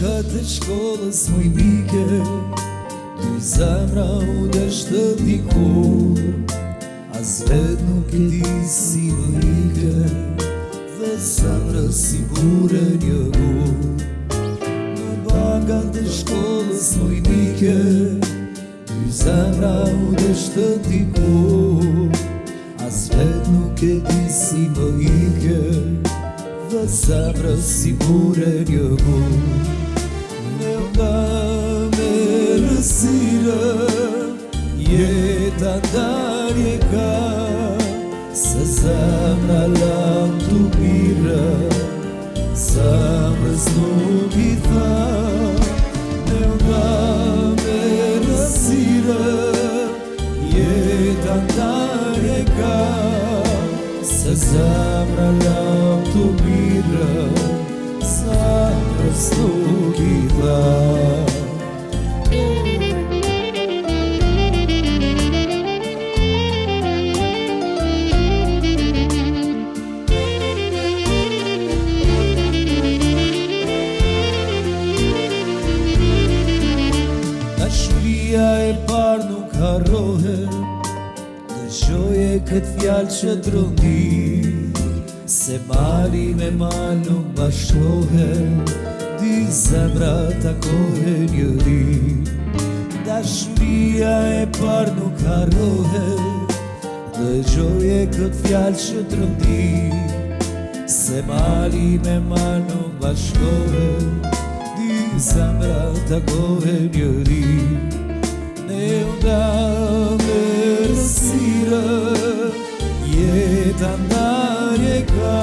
banka të shkollës muj mike, dy zemra u deshtë dikur, as vet nuk e di si më ike, dhe zemra si bure një gur. Në banka të shkollës muj mike, dy zemra u deshtë dikur, as vet nuk e di si më ike, dhe zemra si bure një gur. Ne nga me rësire, jeta darje ka, se zemra lam t'u pire, zemrës nuk i tha. Ne nga me rësire, jeta darje ka, se zemra lam t'u pire, zemrës nuk i tha. Dashuria e parë nuk harrohet, dëgjoje këtë fjalë që drondi, se mali me mal nuk bashkohet, dy zemra takohen njëri. Dashuria e parë nuk harrohet, dëgjoje këtë fjalë që drondi, se mali me mal nuk bashkohet, dy zemra takohen njëri. Ne nga me rësire, jeta ndarje ka,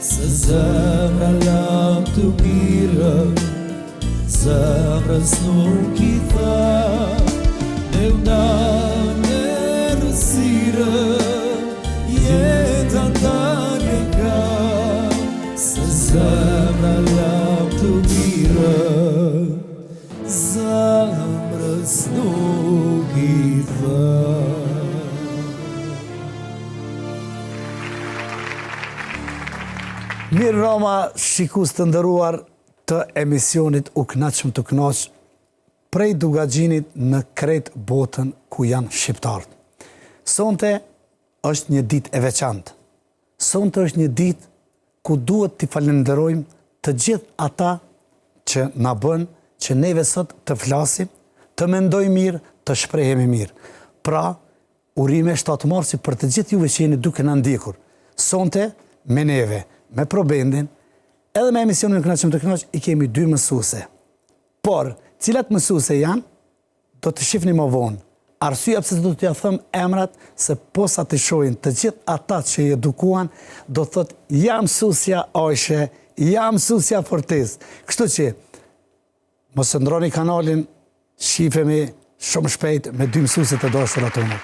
se zemra lam t'u pire, zemrës nuk i tha. Ne nga me rësire, jeta ndarje ka, se zemra lam t'u pire, zemrës nuk i tha. Mirë Roma, shikus të ndëruar të emisionit U Knaqëm të Knaq, prej Dugaxhinit në krejt botën ku janë shqiptarët. Sonte është një ditë e veçantë. Sonte është një ditë ku duhet t'i falenderojmë të gjithë ata që na bën që neve sot të flasim, të mendojmë mirë, të shprehemi mirë. Pra, urime shtatëmarrësi për të gjithë juve që jeni duke na ndjekur. Sonte me neve, me Probendin, edhe me emisionin U Knaqëm të Knaq, i kemi dy mësuese. Por, cilat mësuese janë, do të shihni më vonë. Arsyeja pse do t'ja them emrat, se posa të shohin të gjithë ata që i edukuan, do thotë jam mësuesja Ajshe, jam mësuesja Fortes. Kështu që mos e ndroni kanalin, shifemi shumë shpejt me dy mësuese të dashur tonë.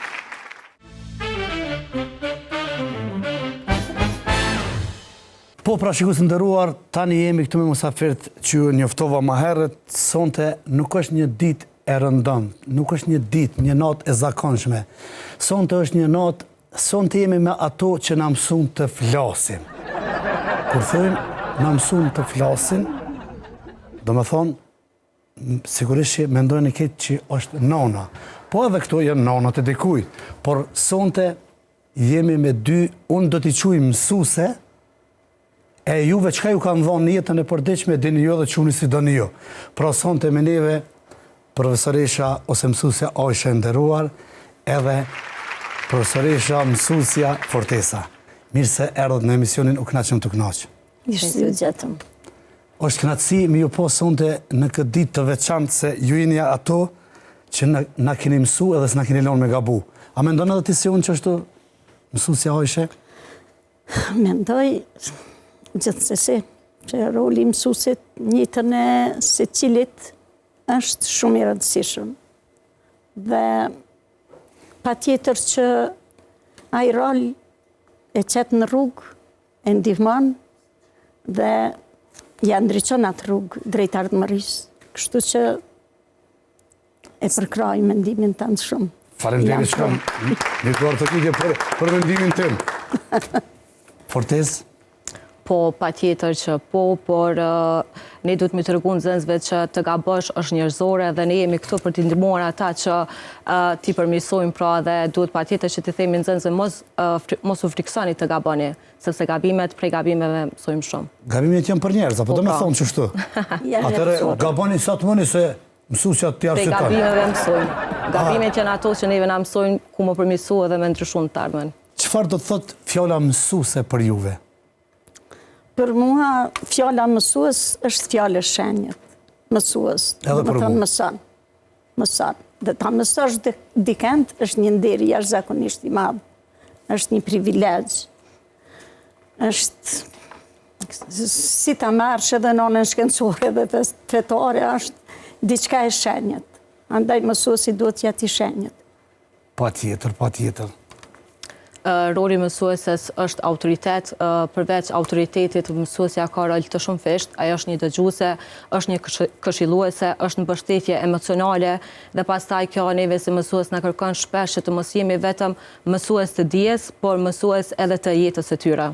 Po, pra shikus të ndëruar, tani jemi këtu me musafirët që ju njoftova më herët. Sonte nuk është një ditë e rëndëmt, nuk është një ditë, një natë e zakonshme. Sonte është një natë, sonte jemi me ato që na mësuan të flasim. Kur thojmë na mësuan të flasin, do me thonë, sigurisht që mendojnë këtë që është nona. Po edhe këto janë nonat e dikujt. Por sonte jemi me dy, unë do t'i quaj mësuese, e juve çka ju kanë dhënë jetën e përditshme dini ju dhe çuni si doni ju. Pra sonte me neve profesoresha ose mësuesja Ajshe nderuar, edhe profesoresha mësuesja Fortesa. Mirë se erdhët në emisionin U Knaqëm të Knaq. Mirë se u gjetëm. Është kënaqësi me ju po sonte në këtë ditë të veçantë, se ju jeni ato që na keni mësuar edhe s'na keni lënë me gabu. A mendon edhe ti si unë që është mësuesja Ajshe? Mendoj gjithsesi që roli i mësuesit në jetën e secilit është shumë i rëndësishëm. Dhe patjetër që ai rol e qet në rrugë, e ndihmon dhe ja ndriçon atë rrugë drejt ardhmërisë. Kështu që e përkraj mendimin tënd shumë. Faleminderit shumë. Një të artëtike për mendimin tim. Fortes? Po, patjetër që po, por ne duhet me të rëgu nxënësve që të gabosh është njerëzore dhe ne jemi këtu për t'i ndihmuar ata që t'i përmirësojmë, pra dhe duhet patjetër që t'i themi nxënësve mos u friksoni të gaboni, sepse prej gabimeve mësojmë shumë. Gabimet janë për njerëz, apo do me thonë që shtu? Atëre, gaboni sa të mëni se mësusja t'ja Prej arsyetoni. gabimeve mësojmë. Gabimet janë ato që neve na mësojnë ku më përmirësu edhe me ndryshu në të ardhmen. Çfarë do të thotë fjala mësuese për juve? Për mua, fjala mësues është fjala e shenjët. Mësues. Edhe për mua. Mëson. Mëson. Dhe ta mësosh dikend është një nder jashtëzakonisht i madh. Është një privilegj. Është si ta marrësh edhe nënën shkencore dhe fetare është diçka e shenjët. Andaj mësuesi duhet t'ja ti shenjët. Patjetër. Roli mësueses është autoritet, përveç autoritetit mësuesja ka rol të shumë fisht, ajo është një dëgjuese, është një këshilluese, është në mbështetje emocionale dhe pastaj kjo neve si mësues na kërkon shpesh që të mos jemi vetëm mësues të dijes, por mësues edhe të jetës së tyre.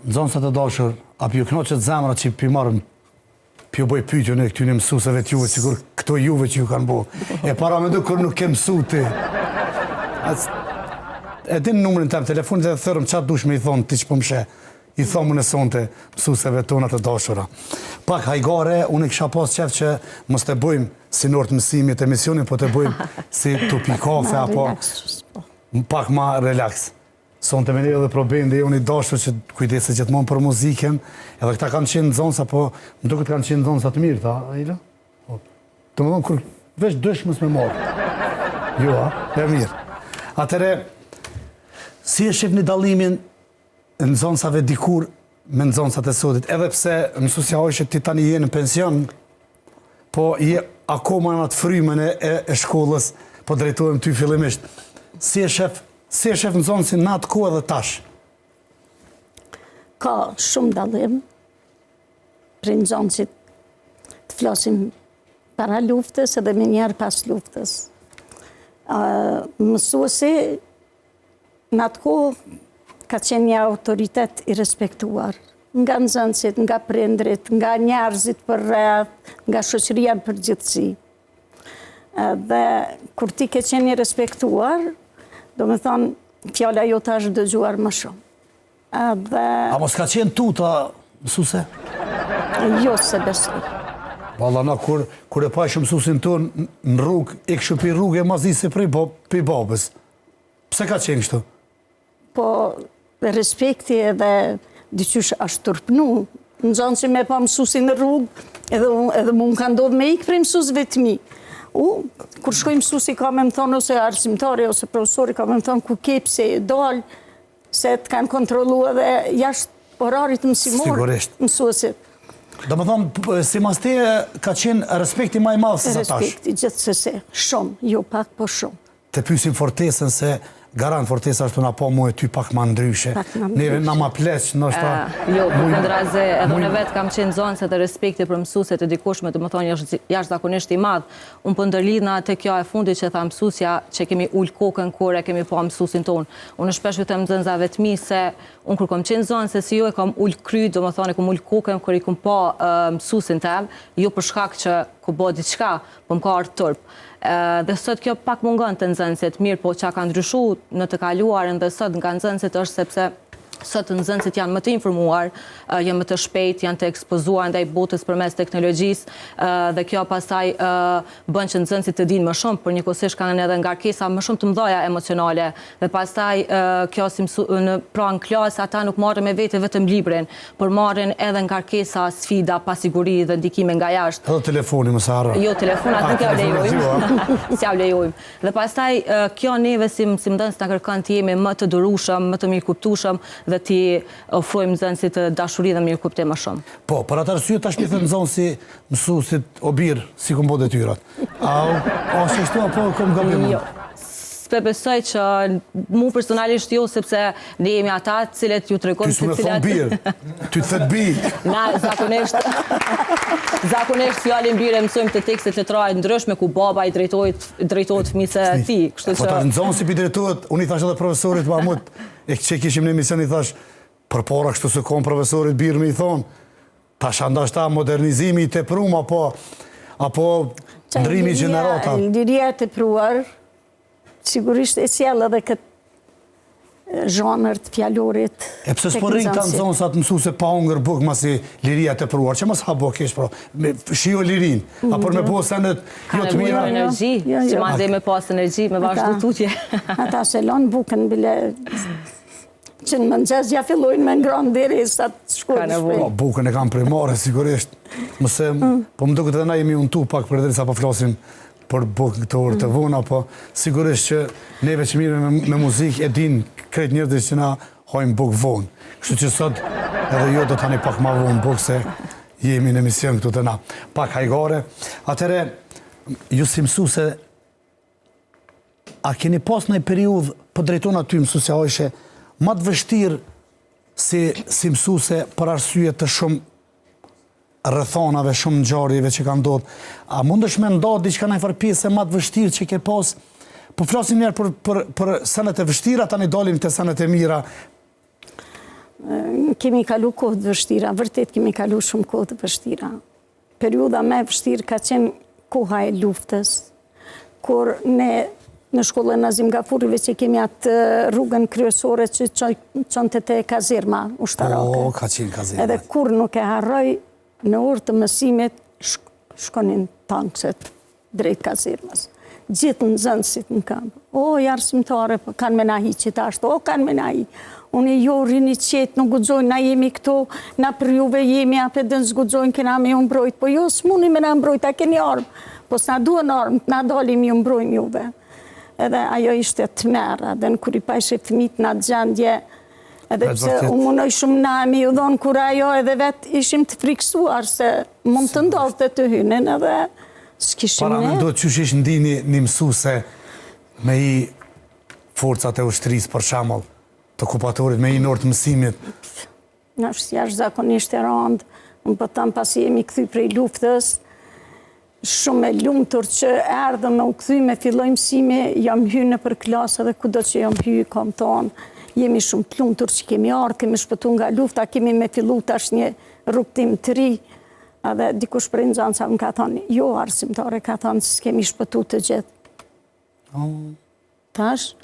Nxënësat e dashur, apo ju kënaqet zemra që pi marrën pi u bëj pyetjen e këtyre mësuesve të juve, sigur këto juve që ju kanë bëu. E para mendoj kur nuk ke mësu ti. E din numrin tëm telefonit dhe thërëm çfarë dush me i thonë ti që po mshe. I thomë në sonte mësuesve tona të dashura. Pak hajgare, unë kisha pas qef që mos të bëjmë si në orë të mësimit e misionin, po të bëjmë si tupi kafe apo pak ma relax. Sonte me ne edhe probende unë i dashur që kujdeset gjithmonë për muzikën, edhe këta kanë qenë nxënësa, po më duket kanë qenë nxënësa të mirë, ta, Aila? Domethënë kur veç dësh mos më marr. Jo, e mirë. Atëre, si e shihni dallimin e nxënësave dikur me nxënësat e sotit, edhe pse mësuesja që ti tani je në pension, po je akoma në atë frymën e shkollës, po drejtohem ty fillimisht. Si e shef nxënësin në atë kohë dhe tash? Ka shumë dallim për nxënësit të flasim para luftës edhe me njerë pas luftës. Mësuesi në atë kohë ka qenë një autoritet i respektuar. Nga nxënësit, nga prindrit, nga njerëzit për rreth, nga shoqëria në përgjithësi. Dhe kur ti ke qenë i respektuar, do me thonë, fjala jote është dëgjuar më shumë. A mos ka qenë tuta, mësuese? Jo se besoj. Valla na kur e pajshë mësuesin tonë në rrugë, i kështu pi rrugë e mazisi pi babës. Pse ka qenë kështu? Po respekti edhe dyqysh është turpnu. Nxënësi me pa mësuesin në rrugë, edhe mu më ka ndodhë me ikë prej mësuesve të mi. Kur shkoj mësuesi ka me më thonë, ose arsimtari, ose profesori ka me më thonë, ku ke pse dalë, se të kanë kontrolu edhe jashtë orarit mësimor mësuesit. Do më thonë, si mas te ka qenë respekti ma i madhë se sa tash? Respekti, gjithsesi, shumë, jo pak, po shumë. Të pysim Fortesën se garant Fortesa është të nga po mu e ty pak ma ndryshe. Neve nga ma pleq, nështë... Jo, për këndraze, edhe unë vetë kam qenë zonëse dhe respekti për mësueset e dikushme, të më thonë jashtë zakonisht i madhë. Unë për ndërlidhna të kjo e fundit që tha mësusja që kemi ullë kokën kore, kemi pa mësusin tonë. Unë shpesh vëtë nxënësave të mi se unë kur kom qenë zonëse si jo e kam ullë kry, do më thonë e kom ullë kokën kër i kom pa mësusin tem, jo për shkak që ku bo diçka, po më ka ardhur turp. Dhe sot kjo pak mungon të nxënësit mirë, po që ka ndryshu në të kaluarën dhe sot nga nxënësit është sepse sot nxënësit janë më të informuar, janë më të shpejt, janë të ekspozuar ndaj botës përmes teknologjisë dhe kjo pastaj bën që nxënësit të dinë më shumë, por njëkohësisht kanë edhe ngarkesa më shumë të mëdha emocionale dhe pastaj kjo në klasë ata nuk marrin me vete vetëm librin, por marrin edhe ngarkesa, sfida, pasiguri dhe ndikime nga jashtë. Edhe telefoni më sa harro. Jo, telefonat nuk ja lejojmë. Si ja lejojmë. Dhe pastaj kjo neve si nxënës na kërkon të jemi më të durueshëm, më të mirëkuptueshëm dhe ti ofrojmë nxënësit të dashuri dhe mirë kuptim më shumë. Po, për atë arsye tash mi thënë nxënësi mësuesit o birë si ku mbo detyrat. A se shtu apo kom gabim? Jo. S'pe besoj që mu personalisht jo, sepse ne jemi ata cilët ju tregojmë se cilat... Ty s'u me thonë birë, ty të thët birë. Na, zakonisht fjallin birë e mësojmë të tekstet letrare ndryshme ku baba i drejtohet fëmisë e ti. Po ta nxënësi pi drejtohet, unë i thash edhe profesorit Mahmut, e që kishim në emision i thash, Përpara kështu se kom profesorit birë me i thonë, tash andashta modernizimi i teprum apo ndrimi gjenerata. Liria e tepruar, sigurisht e sjell edhe këtë zhanër të fjalorit. E pëse s'po rrinë të nëzonë sa të mësu se pa ungër buk masi liria të përuar, që mas ha bo kesh, pro, shio lirin, apër me po senet jo të mira. Ka energji, që ma ndej me pas energji, me vazhdu tutje. Ata se lonë bukën bile, që në mëngjes ja fillojnë me ngronë deri sa të shkojnë shpejt. Bukën e kam primare, sigurisht. Mëse, po më duket edhe na jemi untu pak për edhe sa po flasim për bukën këtë orë të vona, po sigurisht që neve që mirë me muzikë e din krejt njërët që na hojmë bukë vonë. Kështu që sot edhe jo do tani pak ma vonë bukë se jemi në emision këtu të na. Pak hajgare. Atere, ju si mësuse, a keni pas në i periudhë, po drejtona ty mësuse a ishe, ma të vështirë si mësuse për arsye të shumë rrethonave, shumë ngjarjeve që kanë ndodhur. A mundesh me nda diçka në farë pjesë ma të vështirë që ke pas? Po flasim njerë për senet e vështira, tani dalim të senet e mira. Kemi kalu kohë të vështira, vërtet kemi kalu shumë kohë të vështira. Periuda me vështirë ka qenë koha e luftës, kur ne në shkollën Nazim Gafurive që kemi atë rrugën kryesore që qënte të kazirma ushtarake. O, ka qenë kazirma. Edhe kur nuk e harroj, në orë të mësimit shkonin tankset drejt kazirmas. Gjithë në zënësit në kampë. O, arsimtare, kanë me nahi që ta ashtë, o, kanë me nahi. Unë jo rini qetë, nuk gudzojnë, na jemi këto, na për juve jemi, apë edhe në zgudzojnë, kena me ju mbrojt, po jo, s'muni me na mbrojt, a keni armë, po s'na duhen armë, na dalim ju mbrojnë juve. Edhe ajo ishte të mera, dhe në kur i pajshe fëmit në atë gjendje, edhe pse u munoj shumë nami, u dhonë kur ajo edhe vetë ishim të friksuar, se mund të ndodhte të hynin, edhe s'kishim ne. Para me do të qysh ishë ndini një mësuse me i forcat e ushtrisë për shamëll të okupatorit, me i në orë të mësimit? Në është jashtë zakonisht e randë, unë pëtëm pasi jemi këthy prej luftës, shumë e lumëtur që erdhëm me u këthy me filloj mësimi, jam hy në për klasë dhe kudo që jam hy, kom tonë, jemi shumë të lumëtur që kemi ardhë, kemi shpëtu nga lufta, kemi me fillu tash një rrugtim të ri, edhe dikush për nxënësa më ka thonë, jo arsimtare, ka thonë se s'kemi shpëtu të gjithë. Tash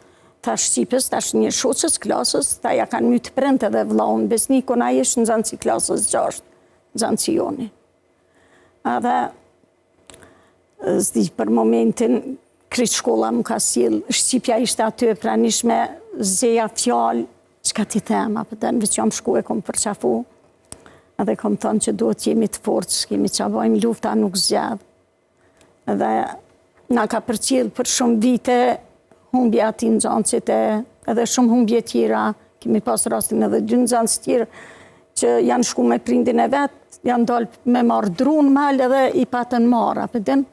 Shqipës, tash një shoqës klasës, ta ja kanë mytë prente dhe vlaun, besnikon a ishë nxënësi klasës 6, nxënësi joni. Edhe, zdi për momentin, kritë shkolla më ka sjellë, Shqipja ishte aty e pranishme, zeja fjallë, që ka ti tema, për të në veç jam shku e kom përqafu, edhe kom thonë që duhet jemi të fortë, kemi që bojmë lufta nuk zgjadë. Edhe na ka përqilë për shumë vite, humbja ati në nxënësit edhe shumë humbje tjera, kemi pas rastin edhe 2 nxënës tjera, që janë shku me prindin e vetë, janë dalë me marë drunë malë edhe i patën marë, apëdin,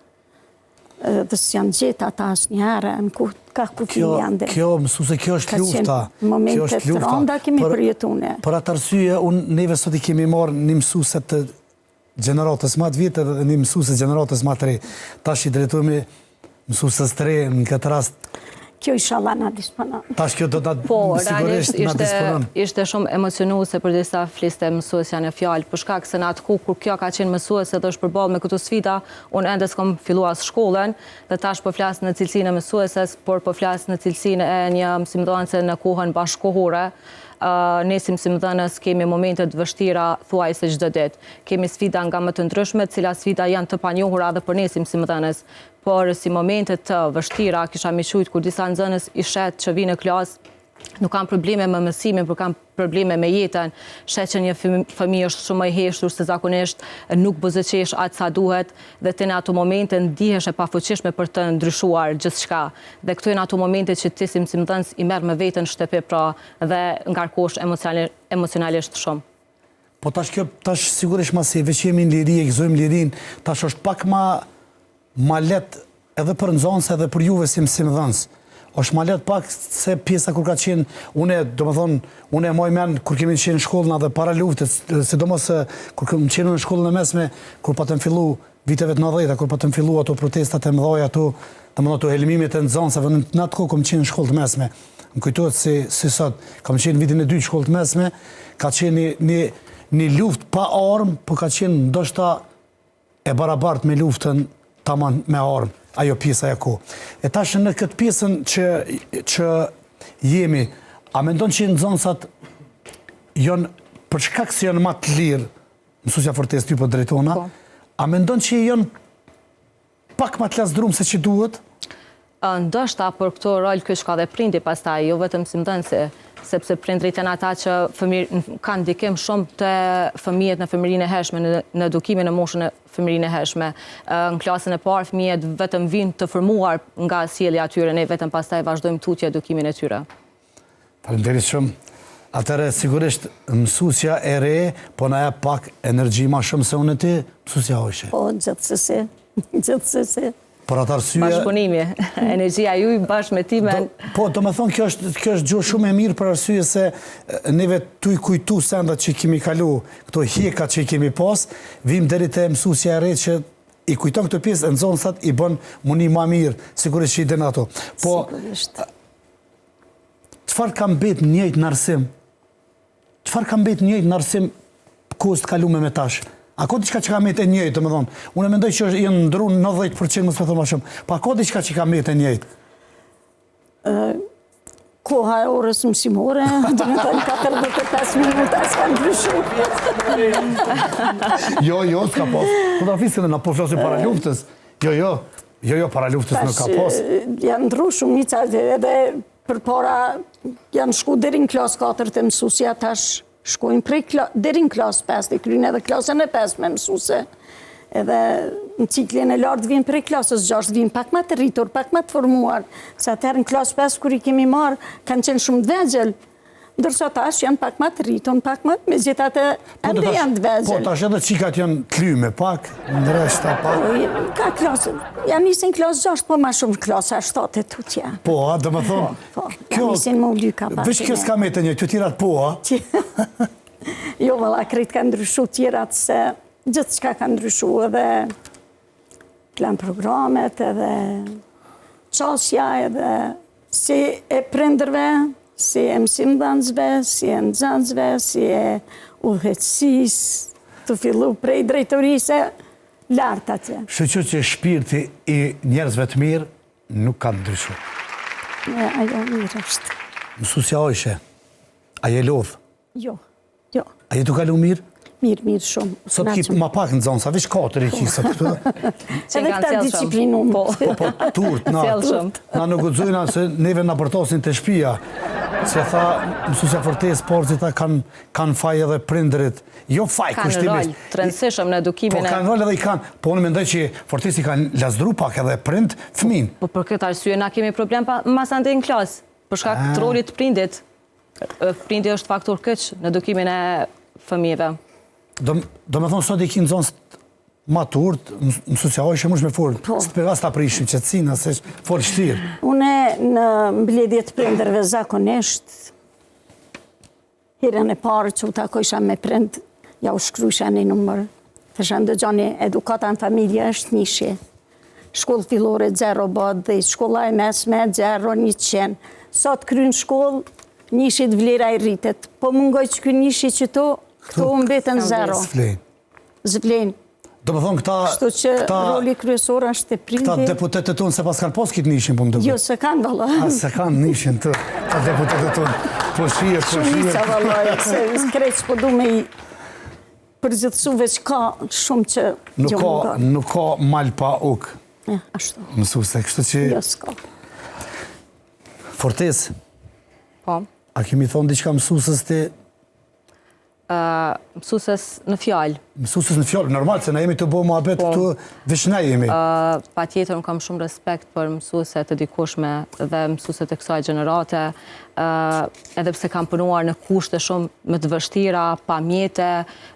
dhe së janë gjithë ata asë një herë, në ka kufi janë dhe. Kjo, mësuse, kjo është lufta. Momentet të randa kemi përjetune. Për atë arsye, neve sot i kemi marë një mësuse të gjeneratës ma të vjetë dhe një mësuse të gjeneratës ma të re. Tash i drejtojme mësusës të re në këtë rast. Kjo inshallah na disponon. Tash kjo do të sigurisht na disponon. Ishte shumë emocionuese për disa fliste mësuesja në fjalë, për shkak se në atë kohë kur kjo ka qenë mësuese dhe është përballë me këto sfida, unë ende s'kam filluar shkollën dhe tash po flas në cilësinë e mësueses, por po flas në cilësinë e një mësimdhënëse në kohën bashkëkohore. Ne si mësimdhënës kemi momente të vështira thuajse çdo ditë. Kemi sfida nga më të ndryshme, të cilat sfida janë të panjohura edhe për ne si mësimdhënës. Por si momente të vështira kisha miqujt kur disa nxënës i shet që vinë në klasë, nuk kanë probleme me mësimin, por kanë probleme me jetën. Shet që një fëmijë është shumë e heshtur se zakonisht nuk buzëqesh atë sa duhet dhe të në ato momente ndihesh e pafuqishme për të ndryshuar gjithçka. Dhe këto janë ato momente që ti si mësimdhënës i merr me veten shtëpi pra dhe ngarkohesh emocionalisht shumë. Po tash sigurisht masi veç jemi në liri, e gëzojmë lirin, tash është pak ma let edhe për nxënës edhe për juve si mësimdhënës. është ma let pak se pjesa kur ka qenë, unë e moj men kur kemi qenë në shkollën edhe para luftës, sidomos kur kemi qenë në shkollën e mesme, kur patëm fillu viteve të 90-ta, kur po të filluan ato protestat e mëdha ato, domethënë ato helmimet e nxënësave, në atë kohë kam qenë në shkollë të mesme. Më kujtohet si sot, kam qenë në vitin e 2 shkollë të mesme, ka qenë një luftë pa armë, por ka qenë ndoshta e barabartë me luftën tamam me armë, ajo pjesa e kohë. E tash në këtë pjesën që jemi, a mendon që nxënësat janë për shkak se janë më të lirë, mësuesja Fortes ty po drejtona, a mendon që janë pak më të lasdrum se që duhet? Ndoshta për këto rol kjo shka dhe prindi pastaj, jo vetëm si mëdhënësi, sepse prindrit janë ata që kanë ndikim shumë të fëmijët në fëmijërinë e hershme, në edukimin e moshën e fëmijërinë e hershme. Në klasën e parë fëmijët vetëm vinë të formuar nga sjellja e tyre, ne vetëm pastaj vazhdojmë tutje edukimin e tyre. Faleminderit shumë. Atëherë sigurisht mësuesja e re po na jep pak energji më shumë se unë ti, mësuesja Ojshe. Po, gjithsesi. Por atë arsye... Bashkëpunimi, energjia juj bashkë me timen. Po, do me thonë, kjo është gjë shumë e mirë për arsye se neve tu i kujtu sendat që i kemi kalu, këto hjeka që i kemi pas, vim deri te mësuesja e re që i kujton këtë pjesë, nxënësat i bën muni më mirë, sigurisht që i den ato. Po, çfarë ka mbet njëjtë në arsim? Çfarë ka mbet njëjtë në arsim kohës të kalume me tash? A ka diçka që ka mbet e njëjtë, domethënë? Unë mendoj që janë ndruar 90%, mos më thon më shumë. Pa ka diçka që ka mbet e njëjtë? Koha e orës mësimore, domethënë 45 minuta s'ka ndryshuar. Jo, s'ka pas. Po ta fisin na po flasim para luftës. Jo, para luftës nuk ka pas. Janë ndruar shumica edhe përpara janë shku deri në klasë 4 të mësuesja tash shkojnë deri në klasë 5, dhe kryjnë edhe klasën e 5 me mësuese. Edhe në ciklin e lartë vinë prej klasës 6, vinë pak më të rritur, pak më të formuar. Se atëherë në klasë 5, kur i kemi marë, kanë qenë shumë të vegjël. Ndërsa tash janë pak më të rritur, pak më me gjithatë ende janë të vegjël. Po, tash edhe qikat janë t'lyme pak, në reshta pak. Ka klasë, janë nisin klasë 6, po ma shumë klasa 7 e tutje. Po, dhe më thonë, Po, janë nisin më u lyka pak. veç kjo s'ka me të një, kjo tirat po, a? Jo, vëlla, krejt ka ndryshu tjerat se gjithë çka ka ndryshu edhe plan programet, edhe qasja, edhe si e prindërve, si e mësimdhënësve, si e nxënësve, si e udhëheqësisë, të fillu prej drejtorisë lart atje. Shqyqyr që shpirti i njerëzve të mirë nuk ka ndryshu. Ajo mirë është. Mësuesja Ojshe, a je lodh? Jo. A je tu kalu mirë? Mirë shumë. Sot ki ma pak në zonë, sa veç 4 i qisë këtu. Edhe këta disciplinumë. Po, turt, na nuk guxojna se neve na bërtosin të shpia. Se tha, mësuesja Fortes, porcita kanë faj edhe prindrit. Jo faj, kushtimisht. Kanë rol të rëndësishëm në edukimin e... Po, kanë rol edhe i kanë. Po, unë mendoj që Fortesi kanë lasdru pak edhe prind fëmin. Po, për këtë arsye, na kemi problem pa masante në klasë. Për shkak të rolit prindit. Prindi është faktor keq në edukimin e fëmijëve. Do me thonë, sot i kinë zonës maturt, mësuesja Ojshe mësh me folë, së të pegas të aprishim qëtësina, se folë shtirë. Une në mbledhjet prindërve zakonisht, herën e parë që u takojsha me prind, ja u shkrysha një numër. Thësha ndëgjoni, edukata në familje është nishi. Shkollë fillore 0 bot dhe shkolla e mesme 0, 100. Sot krynë shkollë, nishit vlera i rritet. Po mungoj që kry nishi që këto mbetën 0. Zvlen. Do me thonë, Kështu që roli kryesor është e prindi. Këta deputetet tonë se pas kanë pas kitë nishin, po më dëbë. Jo, se kanë, valla. Se kanë nishin të, ta deputetet tonë. Po shirë. Shumica, valla, se krejtë po du me i përgjithësu veç ka shumë që jo më gërë. Nuk ka mal pa uk. Ashtu. Mësuese, kështu që... Jo, s'ka. Fortes, Po. a kemi thonë diçka mësuesës ti? Mësueses në fjalë. Mësuesës në fjalë, normal, se na jemi të bo muhabet këtu, veç na jemi. Pa tjetër, unë kam shumë respekt për mësueset të dikushme dhe mësueset e kësaj gjenerate, edhe pse kam punuar në kushte shumë më të vështira, pa mjete,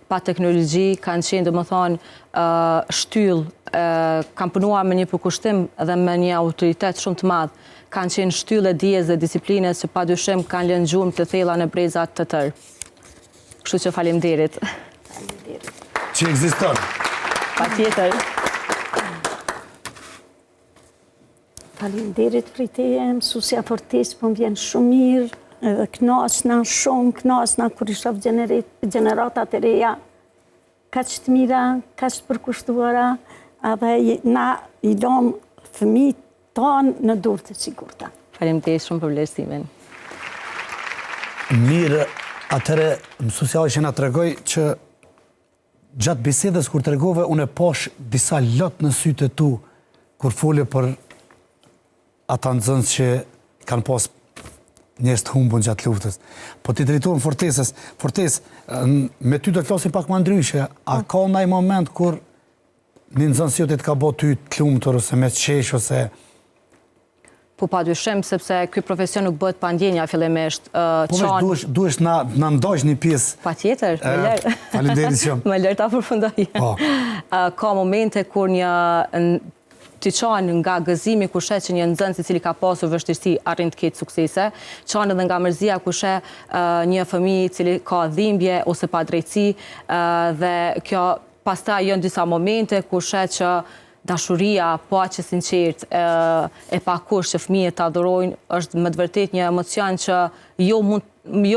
pa teknologji, kanë qenë, dhe më thonë, shtyll, kam punuar me një përkushtim dhe me një autoritet shumë të madhë, kanë qenë shtyll e dijes dhe disiplinës që pa dyshim kanë lënë gjumë të thella në brezat të tërë. Kështu që faleminderit. Që ekziston. Pa tjetër. Faleminderit për teje, mësusja Fortesë, po më vjen shumë mirë, edhe knaqna kur i shoh gjeneratat e reja, kaq të mira, kaq të përkushtuara, edhe na i lëm fëmijët tonë në dorë të sigurta. Faleminderit shumë për vlerësimin. Mirë, atëre mësusja që na tregoj që gjatë bisedës kur tregove, unë e pash disa lot në sytë e tu kur fole për ata nxënës që kanë pas njerëz të humbur gjatë luftës. Po ti drejtohen Fortesës. Fortesë, me ty do të flasim pak më ndryshe. A ka ndaj moment kur një nxënës jote të ka bë ty të lumtur ose me qesh ose Po padyshim, sepse ky profesion nuk bëhet pa ndjenja fillimisht. Po duhesh na ndaj një pjesë. Patjetër, më lër. Faleminderit shumë. Më lër ta përfundoj. Ka momente kur ti çon nga gëzimi kur shet që një nxënës i cili ka pasur vështirësi arrin të ketë suksese, çon edhe nga mërzia kur shet një fëmijë i cili ka dhimbje ose padrejtësi dhe kjo pastaj janë disa momente kur shet që dashuria, paqja sinqert e pakush që fëmijët ta adhurojnë është me të vërtetë një emocion që jo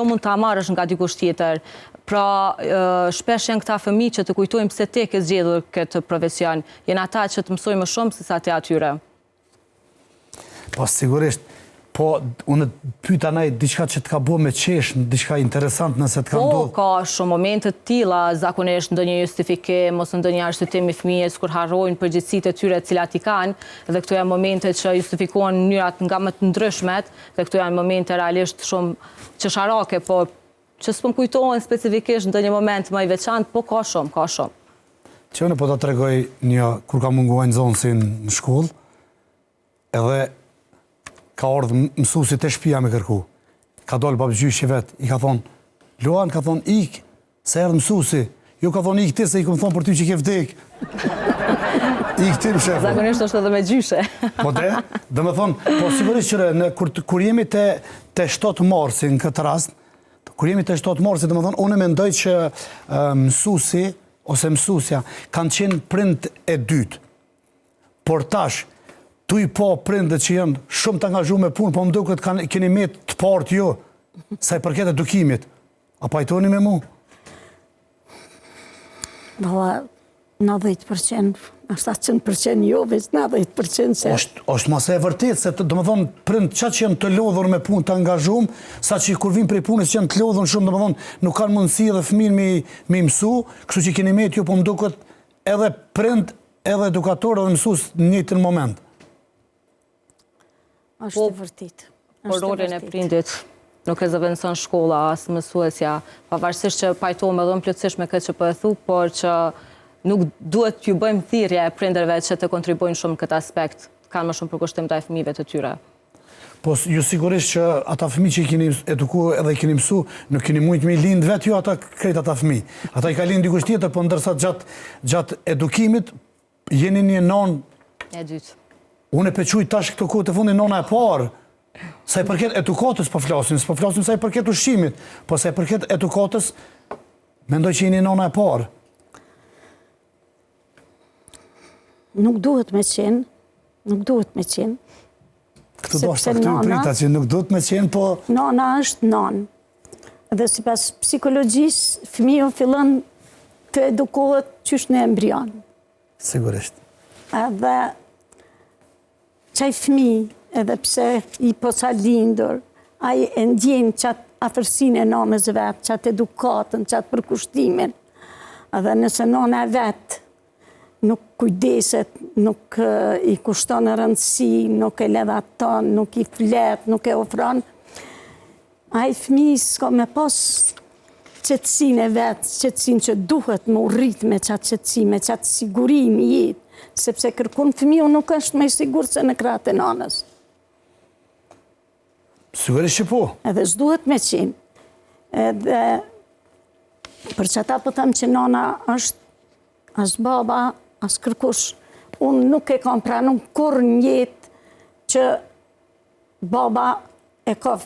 mund ta marrësh nga dikush tjetër. Pra, shpesh janë këta fëmijë që të kujtojnë pse te ke zgjedhur këtë profesion. Janë ata që të mësojnë më shumë se sa te atyre. Po sigurisht, po unë pyeta ndaj diçka që të ka bërë me qesh, diçka interesant nëse të ka ndodhur. Po, ka shumë momente të tilla, zakonisht ndonjë justifikim ose ndonjë arsyetim i fëmijës kur harrojnë përgjegjësitë e tyre të cilat i kanë, dhe këto janë momente që justifikohen në mënyra nga më të ndryshmet, dhe këto janë momente realisht shumë çesharake, po që s'po më kujtohen specifikisht ndonjë moment më i veçantë, po ka shumë. Që unë po ta tregoj kur ka munguar nxënësin në shkollë, edhe ka ardhur mësuesi te shtëpia me kërku. Ka dalë babgjyshi vet, i ka thonë, Luan, ka thonë, ik, se erdhë mësuesi. Jo ka thonë, ik ti, se i këmë thonë për ty që ke vdek. Ik ti, më shefu. Zakonisht është edhe me gjyshe. Po dhe me thonë, po sigurisht që kur jemi te 7 marsi në këtë rast, kur jemi te 7 marsi, dhe me thonë, unë mendoj që mësuesi ose mësusja kanë qenë prind e dytë. Por tash, tu i po prindët që janë shumë të angazhuar me punë, po më duket keni me të partë jo, sa i përket edukimit. A pajtoni me mu? Valla, 90%, ashtë 100% jo, veç 90% se... Është mase e vërtet, se do më thonë, prind qatë që janë të lodhur me punë të angazhum, sa që kur vinë prej punës që janë të lodhur shumë, do më thonë, nuk kanë mundësi edhe fëmin me mësu, kështu që keni me t'ju, po më duket edhe prind, edhe edukator, edhe mësus në njëjtin moment. Është e vërtet. Por rolin e prindit nuk e zëvendëson shkolla as mësuesja, pavarësisht që pajtohem edhe plotësisht me këtë që po e thu, por që nuk duhet t'ju bëjmë thirrje e prindërve që të kontribuojnë shumë në këtë aspekt, kanë më shumë përkushtim ndaj fëmijëve të tyre. Po ju sigurisht që ata fëmijë që i keni edukuar edhe i keni mësu, nuk keni mujt me lind vetë ju ata krejt ata fëmijë. Ata i ka lind dikush tjetër, po ndërsa gjatë edukimit jeni një nonë E dytë. Unë e pequj tash këto kohë të fundit nona e parë, sa i përket edukatës po flasim sa i përket ushqimit, po sa i përket edukatës, mendoj që jeni nona e parë. Nuk duhet me qenë. Këtu do është këtu i prita që nuk duhet me qenë, po... Nona është nonë. Dhe si pas psikologjisë, fëmiju fillon të edukohet qysh në embrion. Sigurisht. Edhe qaj fëmi, edhe pse i posa lindur, ai e ndjen qatë afërsinë e nonës vetë, qatë edukatën, qatë përkushtimin. Edhe nëse nona vetë nuk kujdeset, nuk i kushton rëndësi, nuk e ledhaton, nuk i flet, nuk e ofron, ai fëmi s'ka me pas qetësinë e vetë, qetësinë që duhet më urrit me qatë qetësi, me qatë sigurim i jetë, sepse kërkun fëmiu nuk është me sigur se në kratë e nanës. Sigurisht që po. Edhe s'duhet me qenë. Edhe për që ata po them që nana është as baba, as kërkush. Unë nuk e kam pranu kur një jetë që baba e ka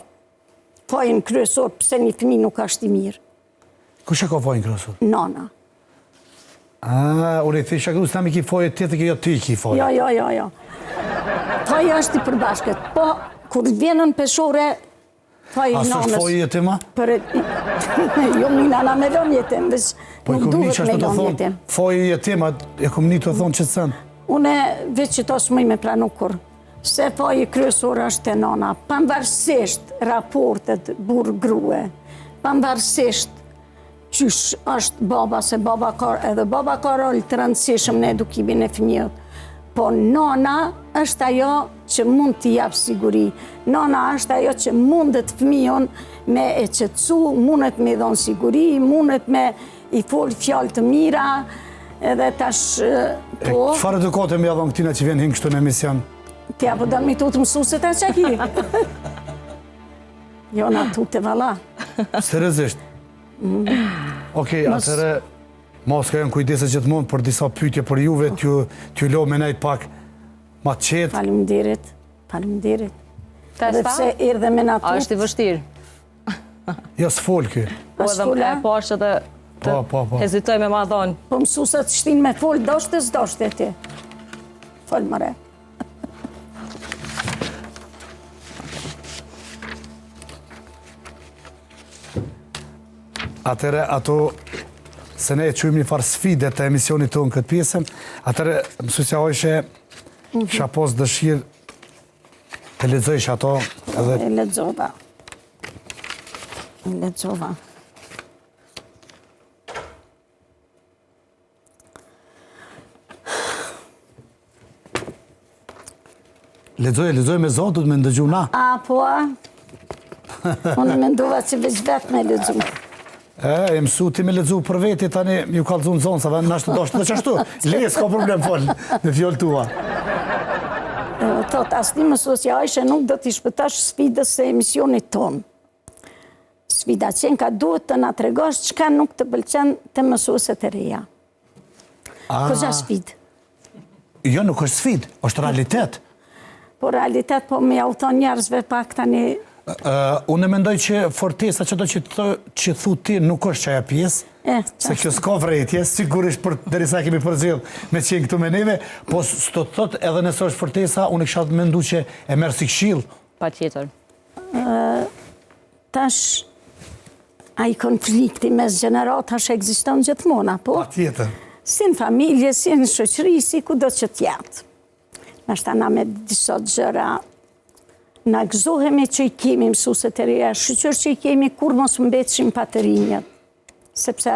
fajin kryesor pëse një fëmi nuk është i mirë. Kush e ka fajin kryesor? Nana. Unë i thishë, këtu s'nami ki fajin tjetë, kjo ti ki fajin. Jo. Thoj është i përbashkët, po, kur vjenën peshore, thoj A së është fojë jetima? Jo, mu nana me lon jetim, veç Po i nuk kom një duhet që me ashtë të lon thonë, jetim. fojë jetima, e kom një të thonë që të thënë. Une veç që to s'mëj me pranu kur, se fojë kryesore është e nana, pavarësisht raportet burë-grue, pavarësisht qysh është baba, se edhe baba ka rol të rëndësishëm në edukimin e fëmijët. Po nana është ajo që mund t'i jap siguri. Nana është ajo që mundet fëmijën me e qetësu, mundet me i dhonë siguri, mundet me i fol fjalë të mira, edhe tash po... Çfarë edukate më jadon këtina që vjen hinë kështu në emision? Tja po dëmi tu të mësuset e që ki. Jo, na tu të vala. Seriozisht? Okej, atëre, mos ka janë kujdese gjithmonë për disa pyetje për juve, t'ju lo me nejt pak ma qetë. Faleminderit, faleminderit. Dhe Testa? pse erdhe me na A tu. është i vështirë? Jo, s'fol ky. Po edhe e pashë të Po. hezitoj me ma thonë. Po mësusat shtin me fol, doshte s'doshte ti. Fol mëre. Atëre, ato, se ne e qujmë një farë sfide të emisionit tonë këtë pjesën, atëre, mësusja ojshe, isha pos dëshirë të lexojsh ato edhe... E lexova. E lexova. Lexoj me Zotut, me ndëgju na. A, po, a? Unë mendova që veç vetë me lexu. E mësu ti me lexu për veti, tani ju kallëzun zonësave, nashtë të doshtë, dhe qashtu, les, ka problem fol, me fjollë tua. Thot, asni mësuesja Aisha nuk do t'i shpëtash sfidës e emisionit tonë. Sfida qenë ka duhet të na tregosh çka nuk të pëlqen të mësueset e reja. Këgja sfidë? Jo, nuk është sfid, është realitet. Po realitet, po me jau thonë njerëzve pak tani... Unë mendoj që fortesa që do që thu ti nuk është qaja pjesë, se kjo s'ka vrejtje, sigurisht derisa kemi përzidh me qenë këtu me neve, po s'to thot edhe nëse është fortesa, unë kisha të mendu që e merë si këshill. Pa tjetër. Tash, a i konflikti mes gjeneratash ekziston gjithmona, po? Pa tjetër. Si në familje, si në shoqëri, si ku do që t'jetë. Nashta na me disa gjëra, na gëzohemi që i kemi mësueset e reja, shqyqër që i kemi kur mos mbetshim pa të rinjët, sepse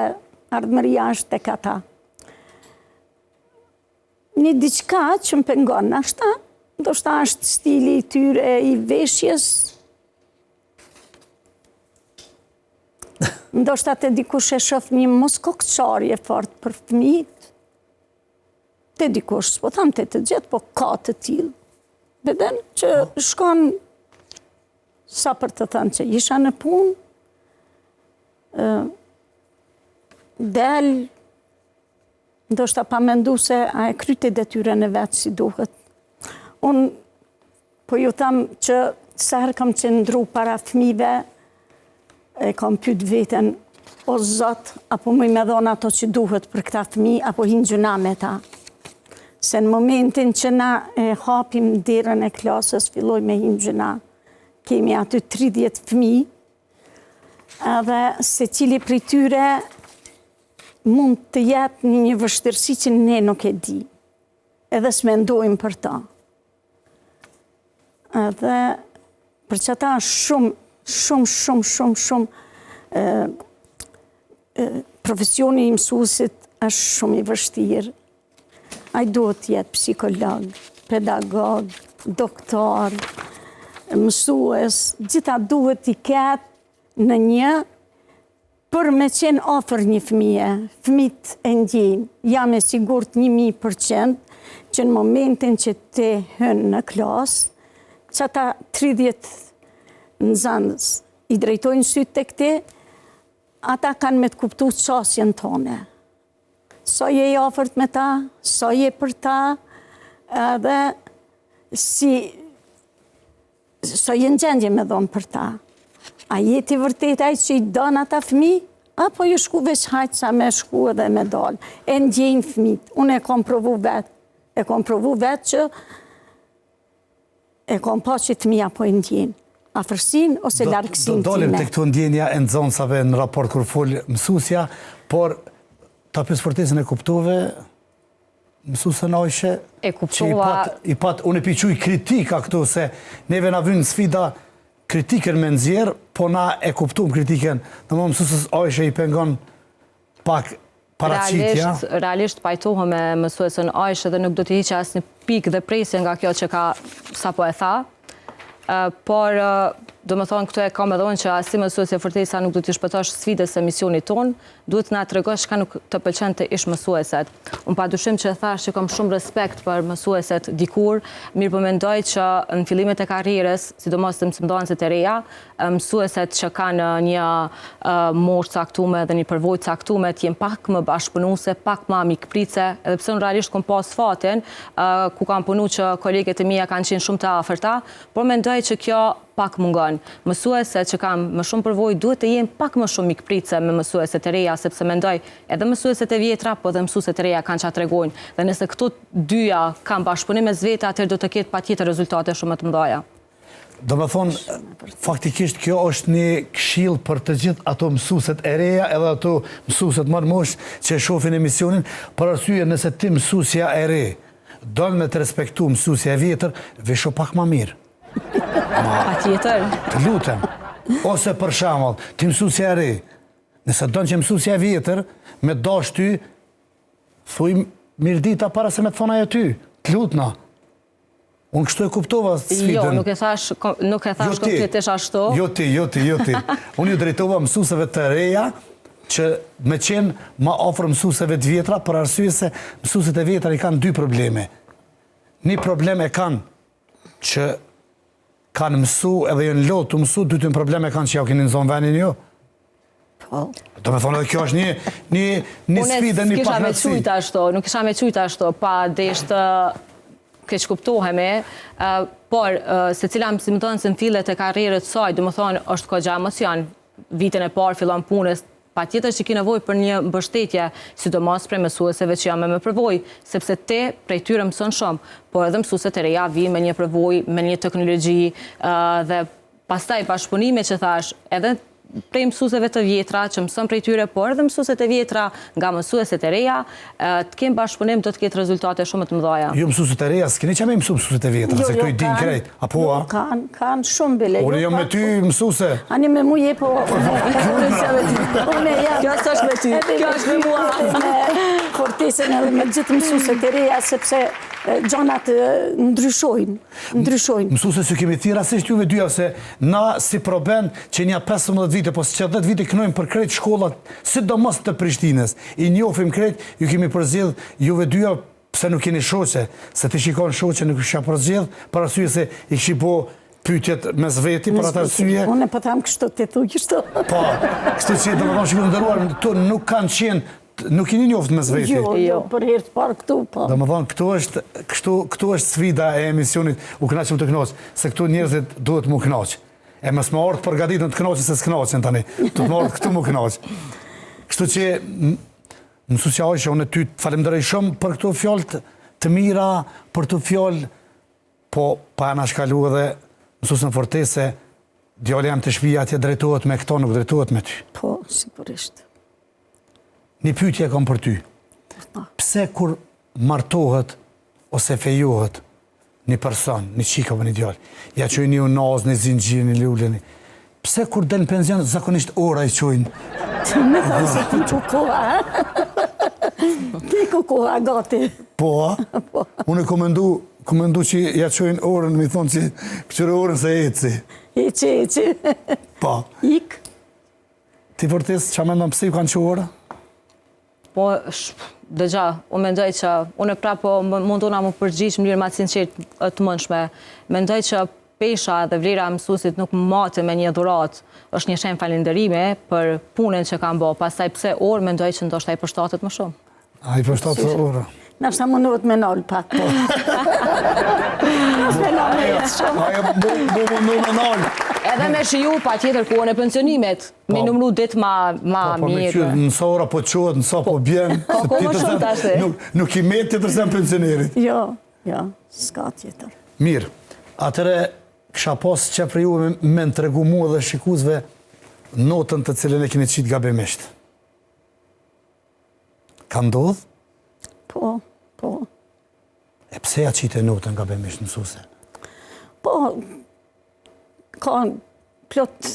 ardhmëria është tek ata. Një diçka që më pengon, ndoshta është stili i tyre i veshjes, ndoshta të dikush e shoh një mos kokçarje fort për fëmijët, të dikush, s'po tham të gjithë, po ka të tillë. Beden që shkon, sa për të thënë që isha në punë, del, ndoshta pa mendu se a e kryti detyrën e vetë si duhet. Unë, po ju tham që sa herë kam qëndru para fëmijëve, e kam pyet veten, o Zot, apo më me dhonë ato që duhet për këta fëmijë, apo hinë gjuna me ta. Se në momentin që na hapim derën e klasës, filloj me hinë gjuna. Kemi aty 30 fëmijë, edhe se cili prej tyre mund të jetë një vështirësi që ne nuk e di, edhe s'mendojmë për ta. Edhe për që ta shumë profesioni i mësuesit është shumë i vështirë. Ai duhet të jetë psikolog, pedagog, doktor, mësues, gjitha duhet i ketë në një për me qenë ofër një fëmije. Fëmijët e ndjejnë, jam e sigurt 1000% që në momentin që te hënë në klasë, që ata 30 nxënës i drejtojnë sytë të këti, ata kanë me të kuptu qasjen tone. So je i ofërt me ta, so je për ta, edhe so je në gjendje me dhonë për ta. A jeti vërtet ai që i donë ata fëmijë, apo ju shku veç hajtë sa me shku edhe me dalë. E ndjejnë fëmijët. Unë e kom provu vetë. E kom provu vetë që e kom pa që të mija po e ndjenë. Afërsin ose largësin Dolim time. të këtu ndjenja e nxënësave në raport kur fol mësusja, por ta pyes Fortesën e kuptove mësusën Ajshe E kuptova. unë e piquj kritika këtu se neve na vyn sfida kritikën me nxjerr, po na e kuptuam kritikën. Domethënë mësusës Ajshe i pengon pak paraqitja. Realisht pajtohem me mësuesën Ajshe dhe nuk do të hiqe asnjë pikë dhe presje nga kjo që ka sapo e tha. Por do më thonë këtu e kam edhe unë që asi mësuesja Fortesa nuk do t'i shpëtosh sfidës e misionit tonë, duhet na tregosh çka nuk të pëlqen të ish mësueset. Unë padyshim që thash që kam shumë respekt për mësueset dikur, mirë po mendoj që në fillimet e karrierës, sidomos të mësimdhënësit e reja, mësueset që kanë një moshë caktuar dhe një përvojë caktuar të jenë pak më bashkëpunuese, pak më mikprice, edhe pse unë realisht kam pas fatin ku kam punuar që kolegët e mia kanë qenë shumë të afërta, por mendoj që kjo pak mungon. Mësueset që kanë më shumë përvojë duhet të jenë pak më shumë mikprice me mësueset e reja, sepse mendoj edhe mësueset e vjetra, po dhe mësueset e reja kanë çfarë tregojnë. Dhe nëse këto dyja kanë bashkëpunim mes vetë, atëherë do të ketë patjetër rezultate shumë më të mëdha. Do me thonë, faktikisht kjo është një këshill për të gjithë ato mësueset e reja edhe ato mësueset më të mosh që shohin emisionin, për arsye nëse ti mësuesja e re don me të respektu mësuesja e vjetër, vesho pak më mirë. Patjetër. Të lutem. Ose për shembull, ti mësuesja e re, nëse don që mësuesja e vjetër me dash ty, thuj mirë dita para se me të thonë ajo ty. Të lutna. Unë kështu e kuptova sfidën. Jo, nuk e thash kompletisht ashtu. Jo ti. Unë ju drejtova mësuesve të reja që me qenë ma afër mësuesve të vjetra, për arsye se mësueset e vjetra i kanë dy probleme. Një problem e kanë që kanë mësu edhe jënë lotë të mësu, dytën probleme kanë që ja u keni në zonë venin jo. Do me thonë edhe kjo është një sfidë, një paknatësi. Nuk isha me qujta ashtu, pa desht keq kuptohemi, por se cila mësimdhënëse në fillet e karrierës saj, do më thonë është kogja emocion, vitin e parë fillon punës, patjetër që ki nevojë për një mbështetje, sidomos prej mësueseve që janë me përvojë, sepse te prej tyre mëson shumë, por edhe mësueset e reja vijnë me një përvojë, me një teknologji dhe pastaj bashkëpunime që thash, edhe prej mësuesve të vjetra që mëson prej tyre, por edhe mësueset e vjetra nga mësueset e reja, të kemë bashkëpunim do të ketë rezultate shumë të mëdha. Jo mësueset e reja, s'keni që me mësueset e vjetra, se këtu i din krejt. Apo a? Kanë shumë bile. Ure jo me ty mësuese. Ani me mu je po... Kjo është me ty, kjo është me mua. Me Fortesën edhe me gjithë mësueset e reja, sepse gjonat ndryshojnë. Mësueset që kemi thirë rasisht juve dyja, se na si proben që një 15 vite, po që 10 vite kënojmë për krejt shkollat, sidomos të Prishtines. I njofim krejt, ju kemi përzjedh juve dyja, pse nuk keni shoqe, se ti shikon shoqe nuk isha përzjedh, për arsye se i kështu po pyetjet mes veti, për atë arsye. Unë po tham kështu, ti thu kështu. Po, kështu që domethënë shikoj ndëruar, to nuk kanë qenë, nuk keni njoftë mes veti. Jo, për herë të parë këtu, po. Domethënë këtu është sfida e emisionit U kënaqem të kënaq, se këtu njerëzit duhet mu kënaq. E mos më ardh përgatitën të kënaqen se s'kënaqen tani. Do të më ardh këtu mu kënaq. Kështu që mësuesja Ajshe, unë ty të falenderoj shumë për këto fjalë të mira, për të fjalë, po pa na shkalu edhe mësuesën Fortese, djali jam të shtëpia atje drejtohet me këto, nuk drejtohet me ty. Po, sigurisht. Një pyetje kam për ty. Pse kur martohet ose fejohet një person, një qika për një djallë, ja qojnë një unaz, një zingjir, një lulleni, pse kur del në penzion, zakonisht ora i qojnë? Me thënë se ti ku koha, ti ku koha gati. Po, unë e komendu që ja qojnë orën, mi thonë që pëqyre orën se eci. Eci. Po. Ik. Ti Fortes, që mendon pse ju kanë që ora? Po, dëgja, unë mendoj që unë prapo mundona më përgjish më lirë ma sinqert të mëndshme. Mendoj që pesha dhe vlera mësuesit nuk mate me një dhurat, është një shenjë falënderime për punën që kanë bërë. Pastaj pse orë mendoj që ndoshta i përshtatet më shumë. A i përshtatet ora? Nashta mundohet me nol pak. Edhe me shiju pa tjetër kohën e pensionimet, me numru ditë ma mirë. Nësa ora po qohet, nësa po bjen, nuk i met tjetër se në pensionerit. Jo, s'ka tjetër. Mirë, Atëre, kësha pas që për ju me në tregu mua dhe shikuzve notën të cilën e keni qitë gabimisht. Ka ndodh? Po. E pse ja qitë e notën gabimisht mësuse? Po, ka plot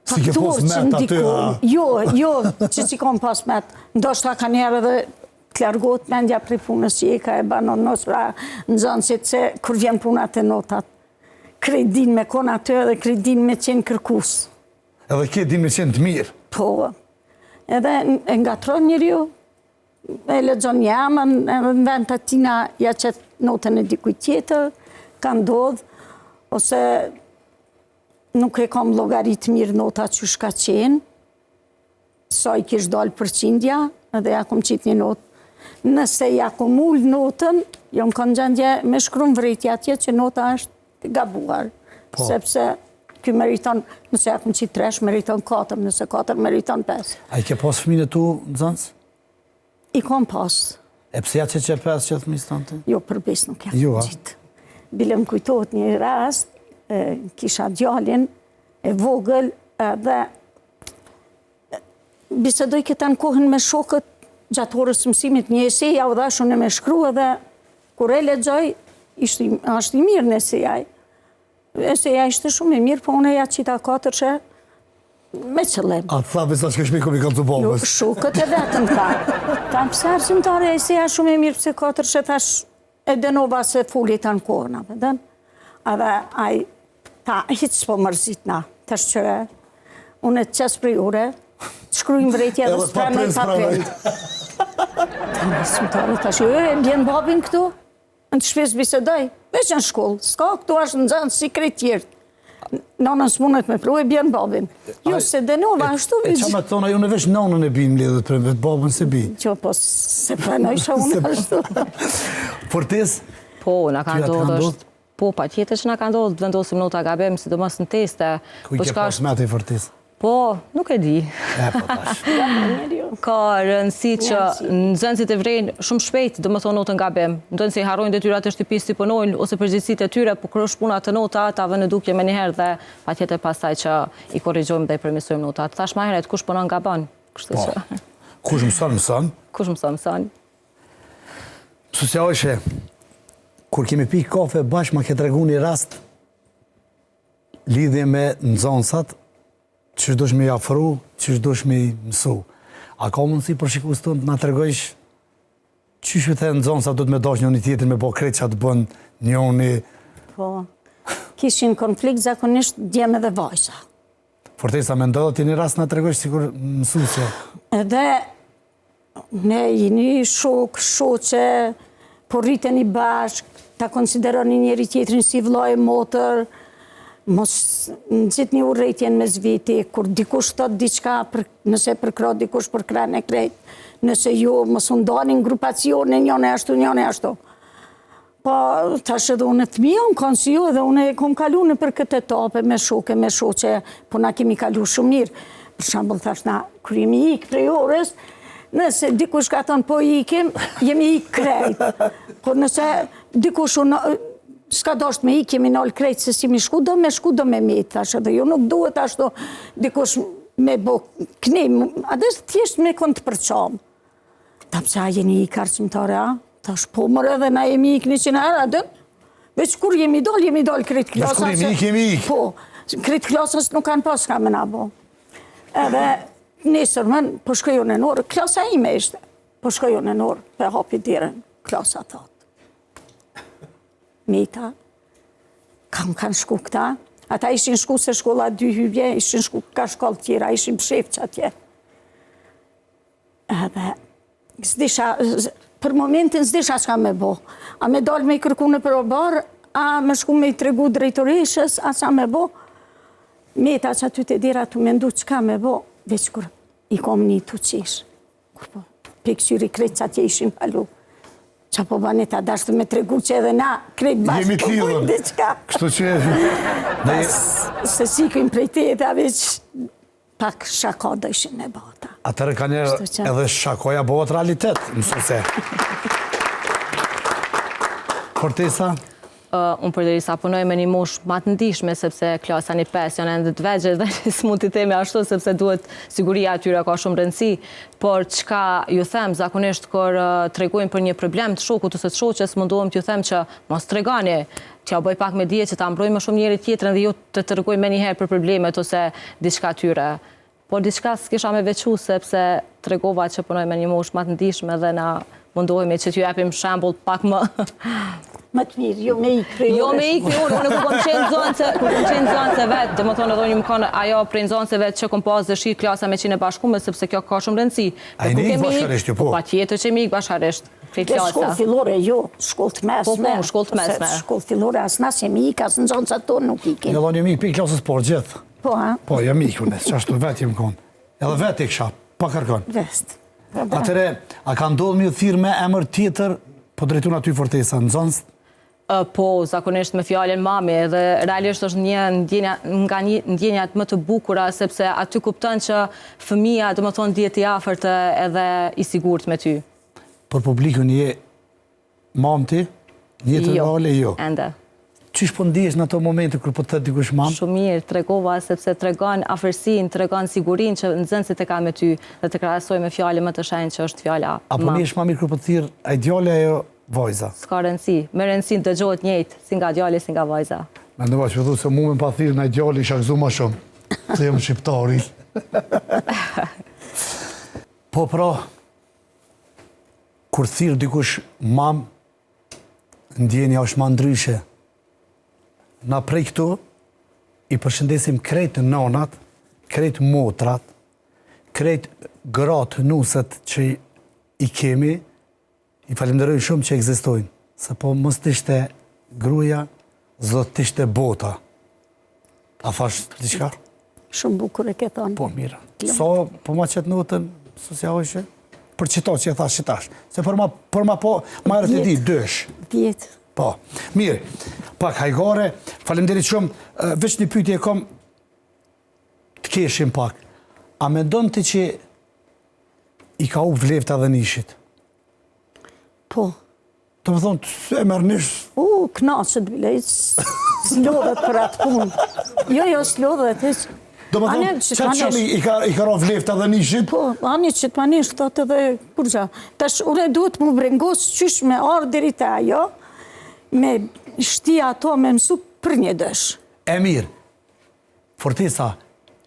Si ke pas met aty, a? Jo, që kam pas met. Ndoshta ka njerë dhe të largot mendja për punës që e ka e banon nosra në zonësit se kur vjen punat e notat. Krejt din me kon aty dhe krejt din me qenë kërkus. Edhe ke din me qenë të mirë. Po, edhe e ngatron njëri ju, e lexon jamën, edhe në vend të atina ja qëtë notën e dikuj tjetër, ka ndodh, ose nuk e kam llogarit mirë nota që shka qenë, sa i kish dalë përqindja, edhe ja kom qitë një notë. Nëse ja kom ullë notën, jo më kanë gjendje me shkrum vrejtja atje që nota është gabuar. Sepse ky meriton, nëse ja kom qitë 3, meriton 4, nëse 4 meriton 5. A i ke pas fëmijën e tu në Zonës? I kam pas. E pse ja që 5 që të mistante? Jo, përbes nuk ja Jo, kom a? qitë. Bile më kujtohet një rast, kisha djalin e vogël dhe bisedoj këta në kohën me shokët gjatë orës mësimit një eseja u dhashun e me shkru edhe kur e lexoj është i mirë në esejaj. Eseja ishte shumë i mirë, po unë ja qita 4 që me qëllim. A të tha visa që këshmi kom i kam të Jo, babës. shokët e vetëm ta. Ta pëse arsimtare eseja shumë i mirë pëse 4 që thash e denova se folit të në kohën, apëtën. Edhe aj, ta, hitë s'po mërzit na, të shqyre, unë e të qesë për jure, të shkrujmë vrejtja dhe Edhe pa prins pa prejt. Ta në simtare, të shqyre, e mbjen babin këtu, në të shpes bisedoj, veç në shkollë, s'ka këtu ashtë në zanë si krejt tjertë. Nonën s'munët me pru, e bjen babin. Jo, se denova, ashtu E qa me të thonë, ju në veç nonën e bimë lidhët për vetë babën se bi. që po se pranojsha unë ashtu. Fortis? Po, na ka Ty atë ka ndodhur ndodhur? është. Po, pa tjetër që na ka ndodhur, të vendosim nota gabim, sidomos në teste. Ku i ke pas me atë i Fortis? Po, nuk e di. E, po tash. Ka rëndësi që nxënësit e vrejnë shumë shpejt, do më thonë notën gabim. Ndonë se i harrojnë detyrat e shtëpisë si punojnë, ose përgjegjësitë e tyre, po kërësh puna të nota, ta vënë dukje me njëherë dhe pa tjetër pastaj që i korrigjojmë dhe i përmisojmë notat. Thash ma heret, kush punon gabon? Kështu Po. që, Kush mëson? kush mëson? Susja Ojshe, kur kemi pi kafe bashkë ma ke tregu një rast lidhje me nxënësat, që shdosh me i afru, që shdosh me i mësu. A ka mundësi për shikus të nga tregojsh që shvete nxënësat do të me dash njëni tjetër me bo kretë që atë bën njëni? Po, kishin konflikt zakonisht djemë dhe vajza. Fortesa, me ndodhë të një rast nga tregojsh sikur mësuse. Edhe ne jeni shoqe, po rriteni bashk, ta konsideroni njëri tjetrin si vllai motër, mos nëzit një urrejtjen me zveti, kur dikush thot diçka, nëse përkro dikush për krahun e krejt, nëse jo, mos u ndanin grupacione, njëne ashtu. Po, tash edhe unë të mija, unë kanë si jo, edhe unë e kom kalu në për këtë etape me shoke, me shoqe, po na kemi kalu shumë mirë. Për shambull, thash na, kur jemi ikë prej orës, nëse dikush ka thonë po ikim, jemi ikë krejt. Po nëse dikush s'ka dasht me ikë, jemi nalë krejt, se si mi shku do me me, thash edhe jo nuk duhet ashtu dikush me bo knim, adës thjesht me kon të përqam. Ta pësa jeni ikë arsimtare, a? Tash po mërë edhe na jemi ikë 100 herë, adën? Veç kur jemi dal krejt klasa. Veç kur jemi ikë. Po, krejt klasës nuk kanë pas ka me na bo. Edhe nesër men, po shkojon e norë, klasa ime ishte, po shkojon e norë, për hapi diren, klasa thot. Meta, kam kanë shku këta, ata ishin shku se shkolla 2 hybje, ishin shku ka shkollë tjera, ishin pshef që atje. Edhe, s'disha, për momentin s'disha s'ka me bo, a me dalë me i kërku në për obar, a me shku me i tregu drejtoreshës, a sa me bo, Meta që aty të dira të mendu që ka me bo, veç kur i kom një të qish. Kur po, pikësyri krejt që atje ishin palu. Qa po baneta dashtë me tregu që edhe na krejt bashkë. Jemi të lidhën. Kështu që... Se sikim prej teta, veç pak shako do ishin me bota. Atërë ka njerë edhe shakoja bëhet realitet, mësuse. Fortesa? unë përderisa punoj me një moshë më të ndihshme, sepse klasa 1-5 janë ende të vegjël dhe s'mund t'i themi ashtu sepse duhet siguria atyre ka shumë rëndësi, por çka ju them zakonisht kur tregojmë për një problem të shokut ose të shoqes, mundohem t'ju them që mos tregoni, t'ja bëj pak me dije që ta mbrojmë më shumë njëri tjetrën dhe ju të tregoj më një herë për problemet ose diçka tyre. Por diçka s'kisha me veçu sepse tregova që punoj me një moshë më të ndihshme dhe na mundohemi që t'ju japim shembull pak më Më të mirë, jo me ikri. Jo me ikri, unë ku kom qenë zonëse vetë, dhe më thonë edhe një më kanë ajo prej zonëse vetë që kom pas dëshirë klasa me qenë e bashkume, sepse kjo ka shumë rëndësi. A i ne ikë bashkarisht, jo po? Pa tjetër që mi ikë bashkarisht, prej klasa. Shkollë fillore, jo, shkollë të mesme. Po, shkollë të mesme. Shkollë fillore, as nas jemi ikë, as në zonës ato nuk ikin. Edhe një mikë për klasës por gjithë. Po, ha? Po, jam mikë unë, që ashtu vetë jem konë. Edhe vetë i kësha, pa kërkon. Vest. Atëre, a ka ndodhë mi thirë me emër tjetër, po drejtun aty fortesa në zonës? Po, zakonisht me fjallën mami, dhe realisht është një nga ndjenjat më të bukura, sepse aty kupton që fëmia, dhe më thonë, dihet i afërt edhe i sigurt me ty. Për publikun je mamë ti? Jetën reale, jo? Ende. Qysh po ndihesh në ato momente kër po të dikush mamë? Shumë mirë, tregova sepse tregon afërsinë, tregon sigurinë që nxënësit e ka me ty dhe të krahasoj me fjalë më të shenjtë që është fjala. Apo ndihesh më mirë kër po të thirr ai djali ajo vajza? S'ka rëndësi, me rëndësinë dëgjohet njëjtë, si nga djali, si nga vajza. Mendova që thu se mua më pa thirr në djali isha gëzu më shumë, se jam shqiptari. Po pra, kur thirr dikush mamë, ndjenja është më ndryshe. Na prej këtu, i përshëndesim krejt nonat, krejt motrat, krejt gratë nusët që i kemi, i falenderoj shumë që ekzistojnë, se po mos t'ishte gruja, zot t'ishte bota. A thash diçka? Shumë bukur e ke thonë. Po, mirë. So, po ma qëtë notën, sosjavëshe? Për qëto që e thash qëtash. Se për ma po, ma rëtë e di, dësh. Djetë. Po, mirë, pak hajgare, falemderit shumë, veç një pyetje e kom të keshim pak. A me ndonë të që i ka u vlefta dhe nishit? Po. Të më thonë, se mërë nish? Knaqët, bile, s'lodhet për atë punë. Jo, s'lodhet, Do më thonë, që qëmi i ka ro vlefta dhe nishit? Po, ani që të manish, thot edhe, kurqa, tash ure duhet mu brengos qysh me ardë diri të ajo, me shtia ato me mësu për një dësh. E mirë, Fortesa,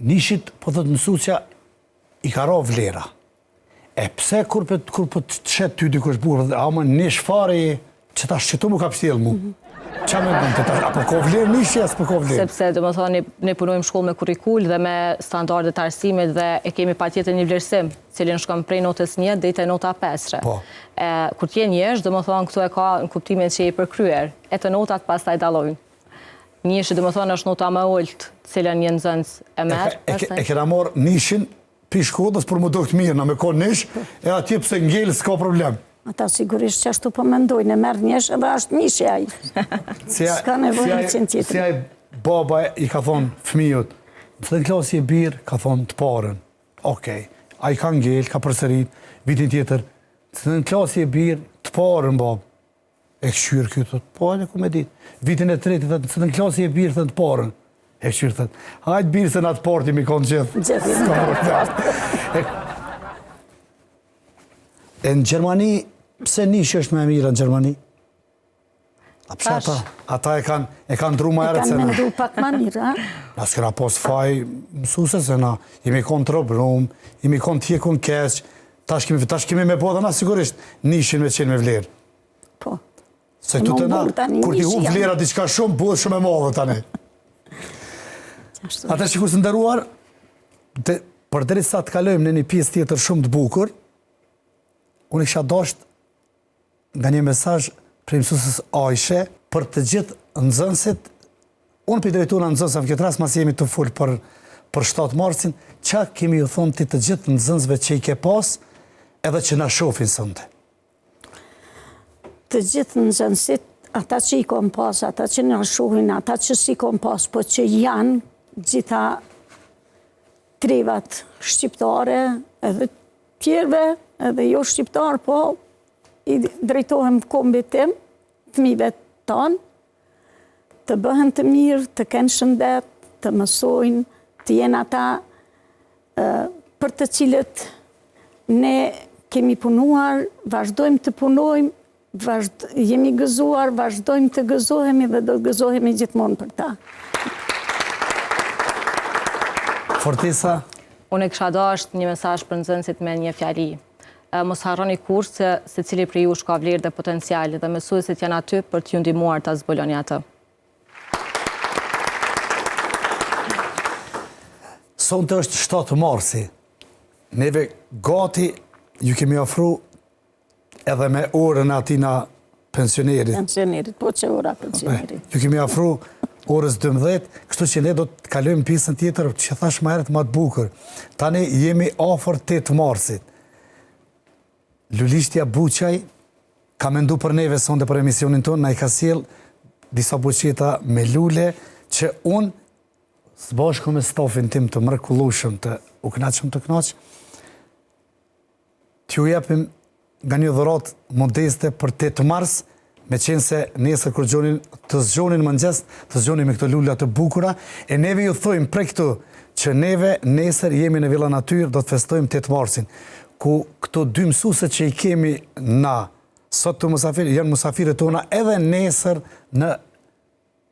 nishit po të mësusja i ka ro vlera. E pse kur po të shetë ty dikush burë, a më nish fari që ta shqetu mu ka pështjel mu? Qa me bëndë të tash? Apo ko vlerë nishja, s'po ko vlerë? Sepse, dhe më thonë, ne punojmë shkollë me kurikull dhe me standardet arsimit dhe e kemi pa tjetër një vlerësim, cilin shkëm prej notës 1 dhe i të nota 5. Po. Kur t'je njësh, dhe më thonë, këtu e ka në kuptimin që i përkryer, e të notat pas taj dalojnë. Njëshë, dhe më thonë, është nota më ullët, cilën një nëzënës e merë. E kena morë nishin pi shkodës për më do këtë mirë, në me ko nish, e atje pëse ngellë s'ka problem. Ata sigurisht që ashtu po mendojnë, e merë njësh edhe është njësh e ajë. Ska nevojnë në qenë tjetër. Si ajë baba i ka thonë fëmijët, në të klasë je birë, ka thonë të parën. Okej, a i ka ngellë, ka përsërit, vitin tjetër, në klasë je birë, të parën, babë. E këshyrë këtë, po e ku me ditë. Vitin e tretë, në klasë je birë, të parën. E këshyrë, thëtë, hajtë birë se në atë parti mi konë gjithë. E në Gjermani, pse nishë është me mirë në Gjermani? A pse ata e kanë dru ma erët se E kanë na? mendu pak ma mirë, ha? Na s'kena pos faj mësuse se na jemi konë të robrum, jemi konë tjekun keq, tash kemi me po dhe na sigurisht nishin me qenë me vlerë. Po. Se këtu të na, kur ti hu vlera diçka shumë, buhet shumë e madhe tani. Ata që kur së ndëruar, për deri sa të kalojmë në një pjesë tjetër shumë të bukur, unë isha dasht nga një mesazh prej mësuesës Ajshe për të gjithë nxënësit. Unë për drejtuar në nxënësve këtë rast, mas jemi të full për 7 marsin, qa kemi ju thonë ti të gjithë nxënësve që i ke pas, edhe që na shohin sonte? Të gjithë nxënësit, ata që i kom pas, ata që na shohin, ata që si kom pas, po që janë gjitha trevat shqiptare, edhe tjerve, edhe jo shqiptar, po i drejtohem kombit tim, fëmijëve tanë, të bëhen të mirë, të kenë shëndet, të mësojnë, të jenë ata për të cilët ne kemi punuar, vazhdojmë të punojmë, jemi gëzuar, vazhdojmë të gëzohemi dhe do të gëzohemi gjithmonë për ta. Fortisa? Unë e kisha dashur një mesazh për nxënësit me një fjali. Mos harroni kurrë se secili prej jush ka vlerë dhe potencial dhe mësuesit janë aty për t'ju ndihmuar ta zbuloni atë. Sonte është 7 marsi. Neve gati ju kemi ofru edhe me orën atina pensionerit. Pensionerit, po që ora pensionerit. Ju kemi ofru orës 12, kështu që ne do të kalojmë pjesën tjetër që thash më herët më të bukur. Tani jemi afër 8 marsit. Lulishtja Buçaj ka mendu për neve sonde për emisionin tonë, na i ka sjell disa buqeta me lule që unë së bashku me stafin tim të mrekullueshëm, të u kënaqshëm të kënaq, t'ju japim nga një dhuratë modeste për 8 mars, me qenë se nesër kur të zgjonin mëngjes, të zgjonin me këto lula të bukura, e neve ju thojmë prej këtu që neve nesër jemi në Villa Natyr, do të festojmë 8 marsin, ku këto 2 mësuese që i kemi na sot të musafirë, janë musafirët tona edhe nesër në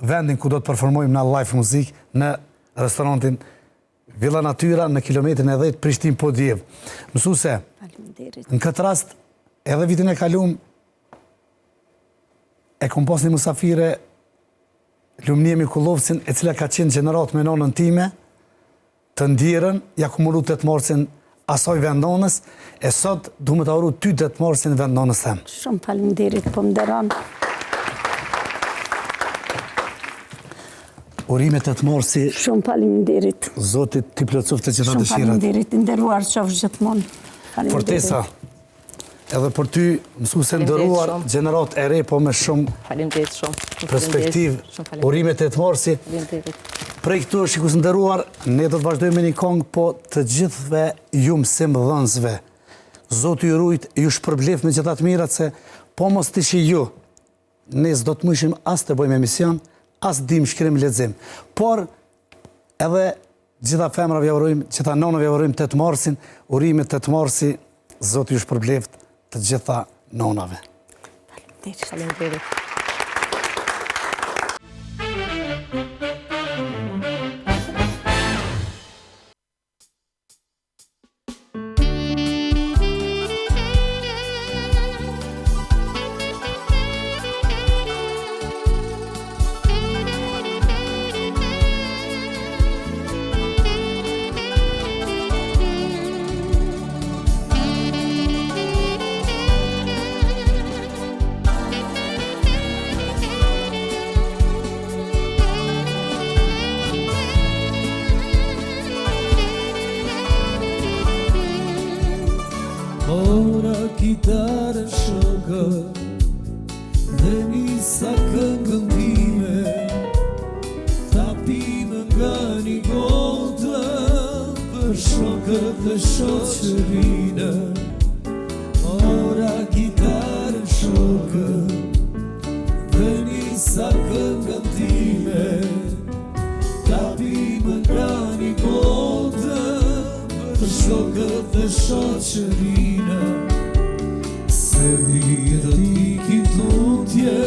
vendin ku do të performojmë na live muzik në restorantin Villa Natyra në kilometrin e 10 Prishtinë Podjev. Mësuese, në këtë rast, edhe vitin e kalum, e kom pas një musafire Lumnia Mikullovcin, e cila ka qenë gjenerat me nonën time, të ndjerën, ja kumullu 8 marsin asoj vendonës, e sot du me të auru ty 8 marsin vendonës them. Shumë faleminderit, po më deron. Urimet 8 marsi, Shumë faleminderit. Zotit t'i plotësoft të gjitha Shumë dëshirat. faleminderit, nderuar qofsh gjithmonë. Faleminderit. Fortesa, edhe për ty mësuese nderuar, gjenerat e re, po me shumë Faleminderit shumë. perspektiv, urimet 8 marsi. Prej këtu, shikus nderuar, ne do të vazhdojmë me një këngë, po të gjithve ju mësim dhënësve. Zoti ju rujt, ju shpërblef me gjithat mirat, se po mos të ishi ju, ne s'do të mëshim as të bëjmë emision, as dim shkrim lexim. Por edhe gjitha femrave ja urojmë, gjitha nonave ja urojmë 8 marsin, urimet 8 marsi, Zoti ju shpërbleft të gjitha nonave. Faleminderit. Ora kitarë shokë dhe nisa këngën time, tapime nga një gotë për shokët dhe shoqërinë. Ora kitarë shokë dhe nisa këngën time, tapime nga një gotë për shokët dhe shoqërinë. Se vitë t'i tutje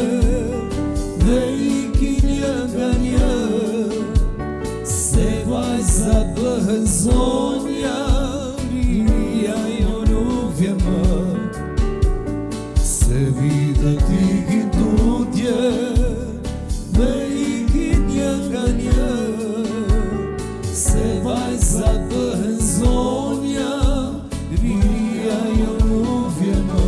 dhe iki një nga një, se vajzat bëhen zonja, rinia jo nuk vje më. Se vitë t'i tutje dhe iki një nga një, se vajzat bëhen zonja, rinia jo nuk vje më.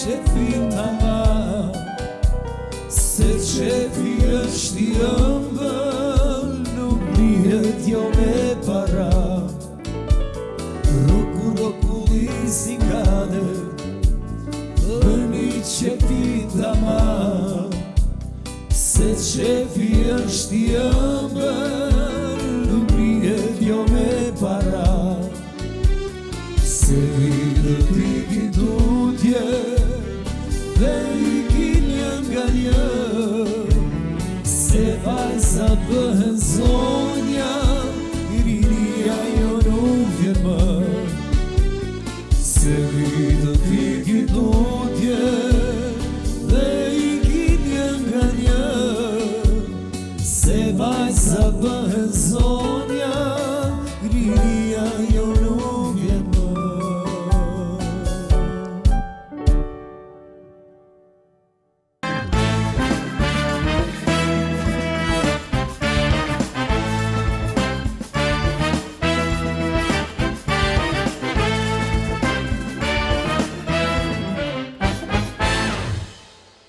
qefi tamam, se qefi është i ëmbël, nuk blihet jo me para. Roku si kade, për një qefi tamam, se qefi është i ëmbël,